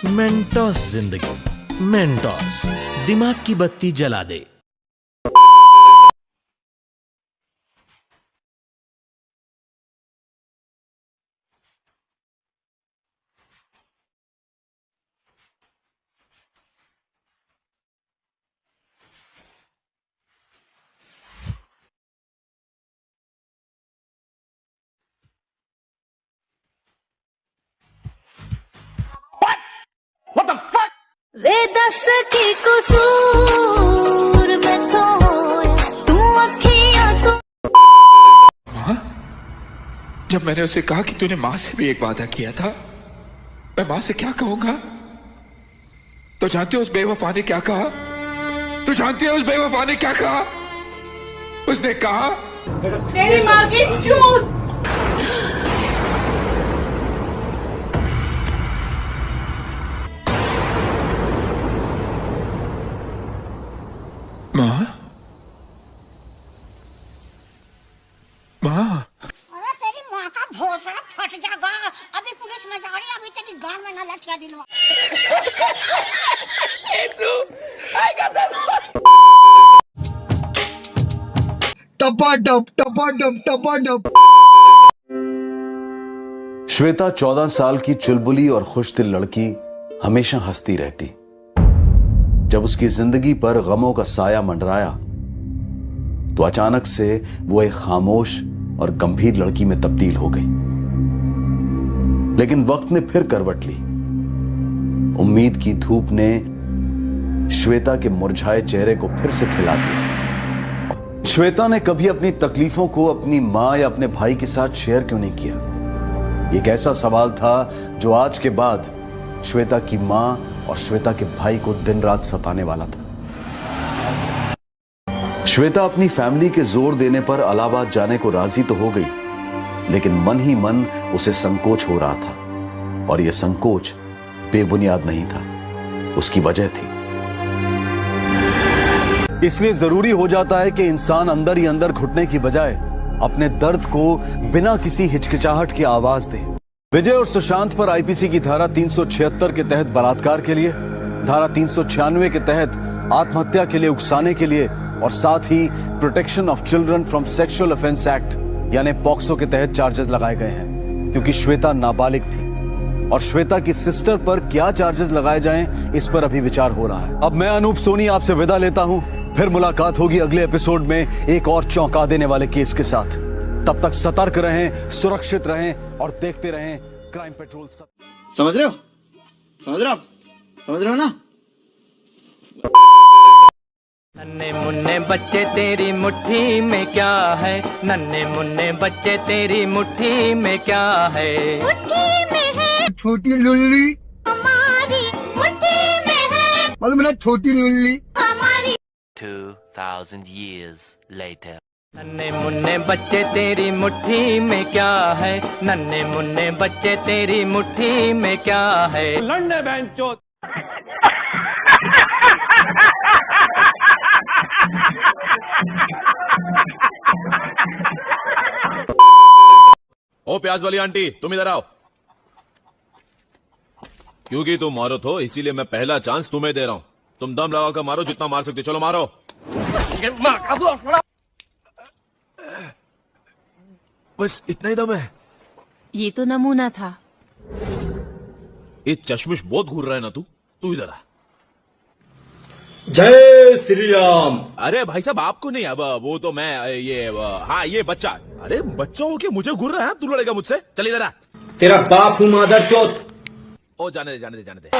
Mentos जिंदगी, Mentos दिमाग की बत्ती जला दे। वे दस की कसूर में तो तू अखियां तो। माँ, जब मैंने उसे कहा कि तूने माँ से भी एक वादा किया था, मैं माँ से क्या कहूंगा? तो जानते हो उस बेवफा ने क्या कहा? तो जानती है उस बेवफा ने क्या कहा? उसने कहा तेरी माँ की चूत। माँ, माँ, अरे तेरी माँ का भोसड़ा फट जाएगा। अभी पुलिस में जा रही है, अभी तेरी गांड में ना लठिया दिलवा। टपाटप टपाटप टपाटप। श्वेता 14 साल की चुलबुली और खुशदिल लड़की हमेशा हंसती रहती। जब उसकी जिंदगी पर गमों का साया मंडराया तो अचानक से वो एक खामोश और गंभीर लड़की में तब्दील हो गई। लेकिन वक्त ने फिर करवट ली। उम्मीद की धूप ने श्वेता के मुरझाए चेहरे को फिर से खिला दिया। श्वेता ने कभी अपनी तकलीफों को अपनी मां या अपने भाई के साथ शेयर क्यों नहीं किया? एक ऐसा सवाल था जो आज के बाद श्वेता की मां और श्वेता के भाई को दिन रात सताने वाला था। श्वेता अपनी फैमिली के जोर देने पर इलाहाबाद जाने को राजी तो हो गई, लेकिन मन ही मन उसे संकोच हो रहा था। और यह संकोच बेबुनियाद नहीं था, उसकी वजह थी। इसलिए जरूरी हो जाता है कि इंसान अंदर ही अंदर घुटने की बजाय अपने दर्द को बिना किसी हिचकिचाहट की आवाज दे। विजय और सुशांत पर आईपीसी की धारा 376 के तहत बलात्कार के लिए, धारा 396 के तहत आत्महत्या के लिए उकसाने के लिए और साथ ही protection of children from sexual offence act यानी पॉक्सो के तहत चार्जेस लगाए गए हैं, क्योंकि श्वेता नाबालिग थी। और श्वेता की सिस्टर पर क्या चार्जेस लगाए जाएं, इस पर अभी विचार हो रहा है। अब मैं अनूप सोनी आपसे विदा लेता हूं। फिर मुलाकात होगी अगले एपिसोड में एक और चौंका देने वाले केस के साथ। तब तक सतर्क रहें, सुरक्षित रहें और देखते रहें क्राइम पेट्रोल। समझ रहे हो? समझ रहे हो? समझ रहे हो ना? नन्हे मुन्ने बच्चे तेरी मुट्ठी में क्या है? नन्हे मुन्ने बच्चे तेरी मुट्ठी में क्या है? मुट्ठी में है छोटी लुल्ली, हमारी मुट्ठी में है मालूम है ना? छोटी लुल्ली। हमारी। 2000 years later. नन्हे मुन्ने बच्चे तेरी मुट्ठी में क्या है? नन्हे मुन्ने बच्चे तेरी मुट्ठी में क्या है? लड़ने बेंचो। ओ प्याज वाली आंटी, तुम इधर आओ। क्योंकि तुम मारो तो इसीलिए मैं पहला चांस तुम्हें दे रहा हूं। तुम दम लगाकर मारो, जितना मार सकते। चलो मारो। बस इतना ही दम है। ये तो नमूना था। ये चश्मिश बहुत घूर रहा है ना तू इधर आ। जय श्री राम। अरे भाई साहब, आपको नहीं, अब वो तो मैं हाँ ये बच्चा। अरे बच्चा हो के मुझे घूर रहा है, तू लड़ेगा मुझसे? चल इधर आ। तेरा बाप हूँ मादर चौथ। ओ जाने दे।